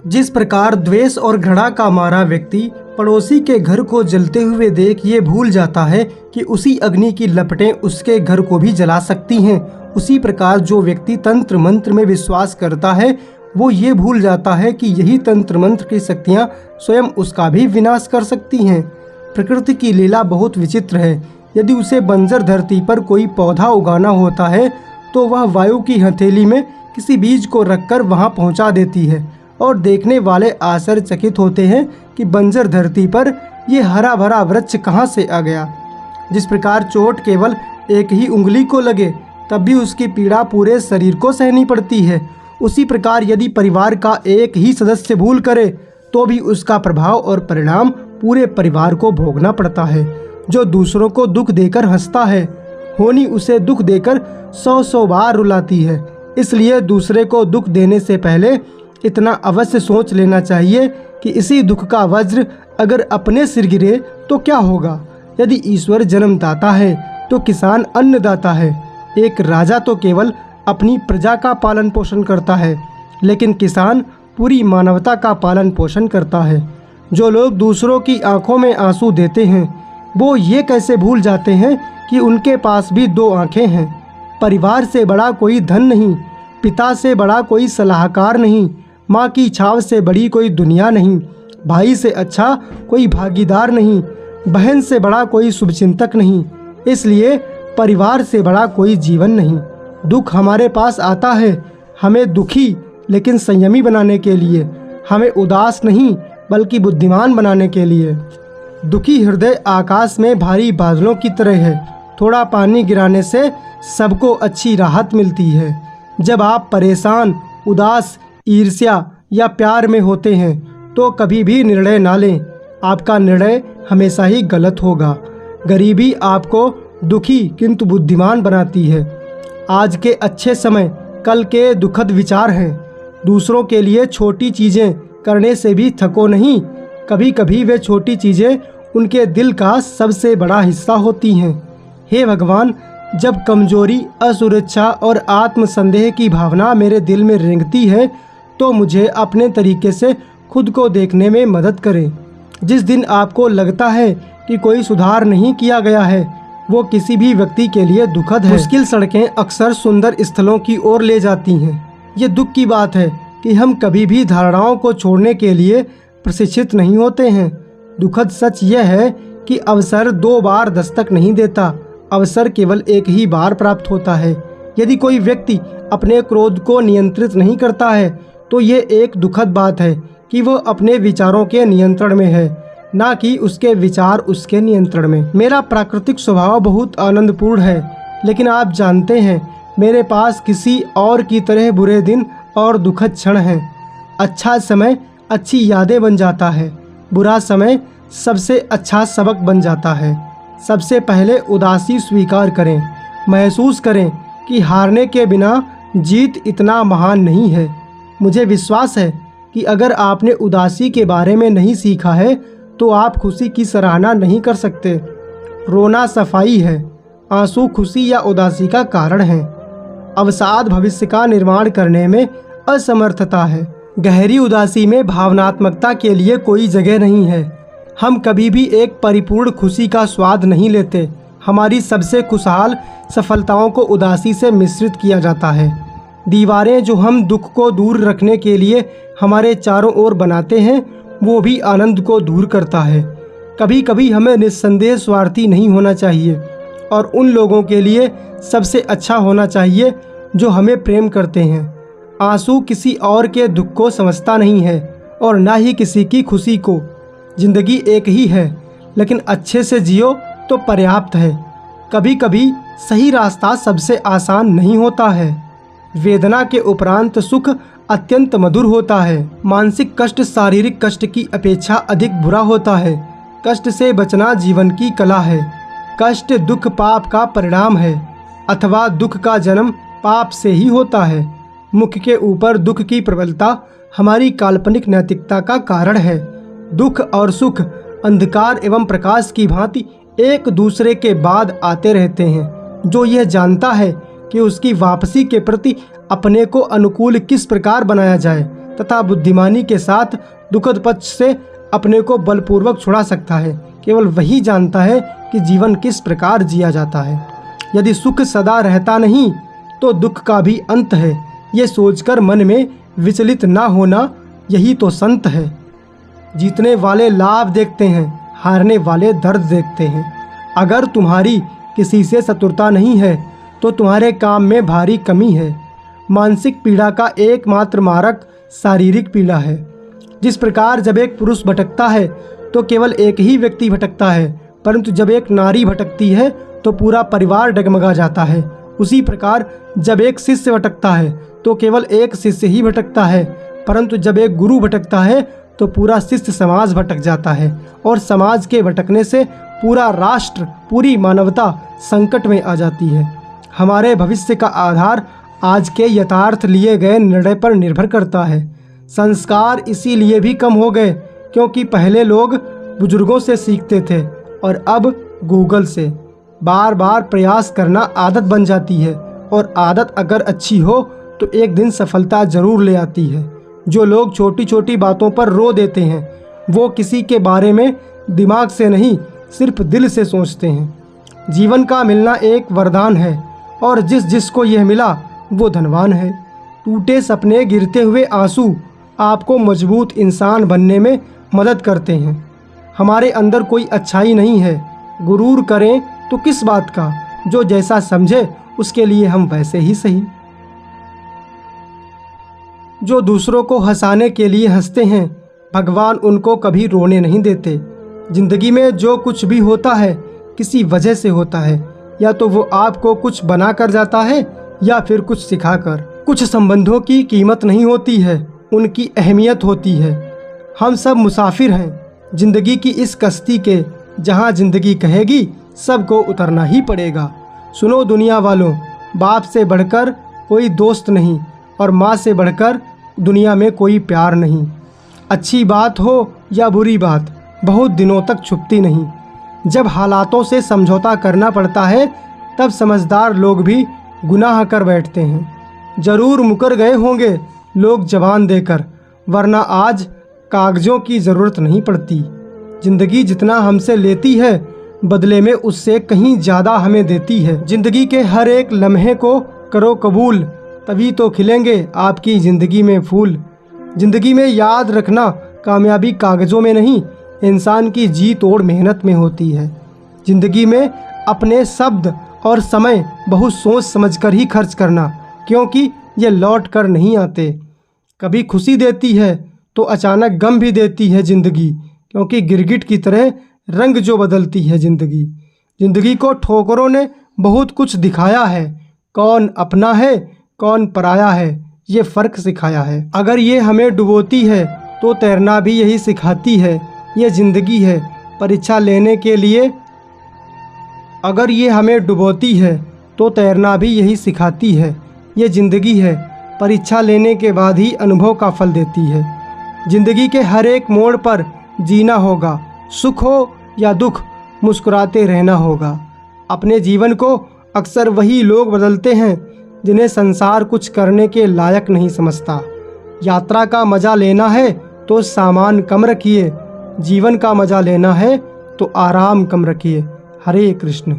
जिस प्रकार द्वेष और घृणा का मारा व्यक्ति पड़ोसी के घर को जलते हुए देख ये भूल जाता है कि उसी अग्नि की लपटें उसके घर को भी जला सकती हैं, उसी प्रकार जो व्यक्ति तंत्र मंत्र में विश्वास करता है वो ये भूल जाता है कि यही तंत्र मंत्र की शक्तियाँ स्वयं उसका भी विनाश कर सकती हैं। प्रकृति की लीला बहुत विचित्र है। यदि उसे बंजर धरती पर कोई पौधा उगाना होता है तो वह वायु की हथेली में किसी बीज को रखकर वहां पहुंचा देती है और देखने वाले आश्चर्यचकित होते हैं कि बंजर धरती पर यह हरा भरा वृक्ष कहां से आ गया। जिस प्रकार चोट केवल एक ही उंगली को लगे तब भी उसकी पीड़ा पूरे शरीर को सहनी पड़ती है, उसी प्रकार यदि परिवार का एक ही सदस्य भूल करे तो भी उसका प्रभाव और परिणाम पूरे परिवार को भोगना पड़ता है। जो दूसरों को दुख देकर हंसता है, होनी उसे दुख देकर 100 बार रुलाती है। इसलिए दूसरे को दुख देने से पहले इतना अवश्य सोच लेना चाहिए कि इसी दुख का वज्र अगर अपने सिर गिरे तो क्या होगा। यदि ईश्वर जन्मदाता है तो किसान अन्नदाता है। एक राजा तो केवल अपनी प्रजा का पालन पोषण करता है, लेकिन किसान पूरी मानवता का पालन पोषण करता है। जो लोग दूसरों की आंखों में आंसू देते हैं वो ये कैसे भूल जाते हैं कि उनके पास भी 2 आंखें हैं। परिवार से बड़ा कोई धन नहीं, पिता से बड़ा कोई सलाहकार नहीं, माँ की छाव से बड़ी कोई दुनिया नहीं, भाई से अच्छा कोई भागीदार नहीं, बहन से बड़ा कोई शुभचिंतक नहीं। इसलिए परिवार से बड़ा कोई जीवन नहीं। दुख हमारे पास आता है हमें दुखी लेकिन संयमी बनाने के लिए, हमें उदास नहीं बल्कि बुद्धिमान बनाने के लिए। दुखी हृदय आकाश में भारी बादलों की तरह है, थोड़ा पानी गिराने से सबको अच्छी राहत मिलती है। जब आप परेशान, उदास, ईर्ष्या या प्यार में होते हैं तो कभी भी निर्णय ना लें, आपका निर्णय हमेशा ही गलत होगा। गरीबी आपको दुखी किंतु बुद्धिमान बनाती है। आज के अच्छे समय कल के दुखद विचार हैं। दूसरों के लिए छोटी चीज़ें करने से भी थको नहीं, कभी कभी वे छोटी चीज़ें उनके दिल का सबसे बड़ा हिस्सा होती हैं। हे भगवान, जब कमजोरी, असुरक्षा और आत्मसंदेह की भावना मेरे दिल में रेंगती है तो मुझे अपने तरीके से खुद को देखने में मदद करें। जिस दिन आपको लगता है कि कोई सुधार नहीं किया गया है वो किसी भी व्यक्ति के लिए दुखद है। मुश्किल सड़कें अक्सर सुंदर स्थलों की ओर ले जाती हैं। ये दुख की बात है कि हम कभी भी धारणाओं को छोड़ने के लिए प्रशिक्षित नहीं होते हैं। दुखद सच यह है कि अवसर 2 बार दस्तक नहीं देता, अवसर केवल एक ही बार प्राप्त होता है। यदि कोई व्यक्ति अपने क्रोध को नियंत्रित नहीं करता है तो ये एक दुखद बात है कि वह अपने विचारों के नियंत्रण में है, ना कि उसके विचार उसके नियंत्रण में। मेरा प्राकृतिक स्वभाव बहुत आनंदपूर्ण है, लेकिन आप जानते हैं मेरे पास किसी और की तरह बुरे दिन और दुखद क्षण हैं। अच्छा समय अच्छी यादें बन जाता है, बुरा समय सबसे अच्छा सबक बन जाता है। सबसे पहले उदासी स्वीकार करें, महसूस करें कि हारने के बिना जीत इतना महान नहीं है। मुझे विश्वास है कि अगर आपने उदासी के बारे में नहीं सीखा है तो आप खुशी की सराहना नहीं कर सकते। रोना सफाई है, आंसू खुशी या उदासी का कारण है। अवसाद भविष्य का निर्माण करने में असमर्थता है। गहरी उदासी में भावनात्मकता के लिए कोई जगह नहीं है। हम कभी भी एक परिपूर्ण खुशी का स्वाद नहीं लेते। हमारी सबसे खुशहाल सफलताओं को उदासी से मिश्रित किया जाता है। दीवारें जो हम दुख को दूर रखने के लिए हमारे चारों ओर बनाते हैं वो भी आनंद को दूर करता है। कभी कभी हमें निस्संदेह स्वार्थी नहीं होना चाहिए और उन लोगों के लिए सबसे अच्छा होना चाहिए जो हमें प्रेम करते हैं। आंसू किसी और के दुख को समझता नहीं है और ना ही किसी की खुशी को। जिंदगी एक ही है, लेकिन अच्छे से जियो तो पर्याप्त है। कभी कभी सही रास्ता सबसे आसान नहीं होता है। वेदना के उपरांत सुख अत्यंत मधुर होता है। मानसिक कष्ट शारीरिक कष्ट की अपेक्षा अधिक बुरा होता है। कष्ट से बचना जीवन की कला है। कष्ट दुख पाप का परिणाम है, अथवा दुख का जन्म पाप से ही होता है। मुख के ऊपर दुख की प्रबलता हमारी काल्पनिक नैतिकता का कारण है। दुख और सुख अंधकार एवं प्रकाश की भांति एक दूसरे के बाद आते रहते हैं। जो यह जानता है कि उसकी वापसी के प्रति अपने को अनुकूल किस प्रकार बनाया जाए, तथा बुद्धिमानी के साथ दुखद पक्ष से अपने को बलपूर्वक छुड़ा सकता है। केवल वही जानता है कि जीवन किस प्रकार जिया जाता है। यदि सुख सदा रहता नहीं तो दुख का भी अंत है, ये सोचकर मन में विचलित ना होना, यही तो संत है। जीतने वाले लाभ देखते हैं, हारने वाले दर्द देखते हैं। अगर तुम्हारी किसी से शत्रुता नहीं है तो तुम्हारे काम में भारी कमी है। मानसिक पीड़ा का एकमात्र मारक शारीरिक पीड़ा है। जिस प्रकार जब एक पुरुष भटकता है तो केवल एक ही व्यक्ति भटकता है, परंतु जब एक नारी भटकती है तो पूरा परिवार डगमगा जाता है। उसी प्रकार जब एक शिष्य भटकता है तो केवल एक शिष्य ही भटकता है, परंतु जब एक गुरु भटकता है तो पूरा शिष्य समाज भटक जाता है, और समाज के भटकने से पूरा राष्ट्र, पूरी मानवता संकट में आ जाती है। हमारे भविष्य का आधार आज के यथार्थ लिए गए निर्णय पर निर्भर करता है। संस्कार इसीलिए भी कम हो गए क्योंकि पहले लोग बुजुर्गों से सीखते थे और अब गूगल से। बार बार प्रयास करना आदत बन जाती है, और आदत अगर अच्छी हो तो एक दिन सफलता जरूर ले आती है। जो लोग छोटी छोटी बातों पर रो देते हैं वो किसी के बारे में दिमाग से नहीं, सिर्फ दिल से सोचते हैं। जीवन का मिलना एक वरदान है, और जिसको यह मिला वो धनवान है। टूटे सपने, गिरते हुए आंसू आपको मजबूत इंसान बनने में मदद करते हैं। हमारे अंदर कोई अच्छाई नहीं है। गुरूर करें तो किस बात का, जो जैसा समझे उसके लिए हम वैसे ही सही। जो दूसरों को हंसाने के लिए हंसते हैं, भगवान उनको कभी रोने नहीं देते। जिंदगी में जो कुछ भी होता है किसी वजह से होता है, या तो वो आपको कुछ बना कर जाता है या फिर कुछ सिखाकर। कुछ संबंधों की कीमत नहीं होती है, उनकी अहमियत होती है। हम सब मुसाफिर हैं जिंदगी की इस कश्ती के, जहां जिंदगी कहेगी सबको उतरना ही पड़ेगा। सुनो दुनिया वालों, बाप से बढ़कर कोई दोस्त नहीं, और माँ से बढ़कर दुनिया में कोई प्यार नहीं। अच्छी बात हो या बुरी बात बहुत दिनों तक छुपती नहीं। जब हालातों से समझौता करना पड़ता है तब समझदार लोग भी गुनाह कर बैठते हैं। ज़रूर मुकर गए होंगे लोग जबान देकर, वरना आज कागज़ों की ज़रूरत नहीं पड़ती। ज़िंदगी जितना हमसे लेती है बदले में उससे कहीं ज़्यादा हमें देती है। ज़िंदगी के हर एक लम्हे को करो कबूल, तभी तो खिलेंगे आपकी ज़िंदगी में फूल। ज़िंदगी में याद रखना, कामयाबी कागज़ों में नहीं, इंसान की जी तोड़ मेहनत में होती है। ज़िंदगी में अपने शब्द और समय बहुत सोच समझकर ही खर्च करना, क्योंकि ये लौट कर नहीं आते। कभी खुशी देती है तो अचानक गम भी देती है ज़िंदगी, क्योंकि गिरगिट की तरह रंग जो बदलती है ज़िंदगी। ज़िंदगी को ठोकरों ने बहुत कुछ दिखाया है, कौन अपना है कौन पराया है ये फ़र्क सिखाया है। अगर ये हमें डुबोती है तो तैरना भी यही सिखाती है। ये ज़िंदगी है परीक्षा लेने के लिए, अगर ये हमें डुबोती है तो तैरना भी यही सिखाती है। ये ज़िंदगी है परीक्षा लेने के बाद ही अनुभव का फल देती है। ज़िंदगी के हर एक मोड़ पर जीना होगा, सुख हो या दुख मुस्कुराते रहना होगा। अपने जीवन को अक्सर वही लोग बदलते हैं जिन्हें संसार कुछ करने के लायक नहीं समझता। यात्रा का मज़ा लेना है तो सामान कम रखिए, जीवन का मज़ा लेना है तो आराम कम रखिए। हरे कृष्ण।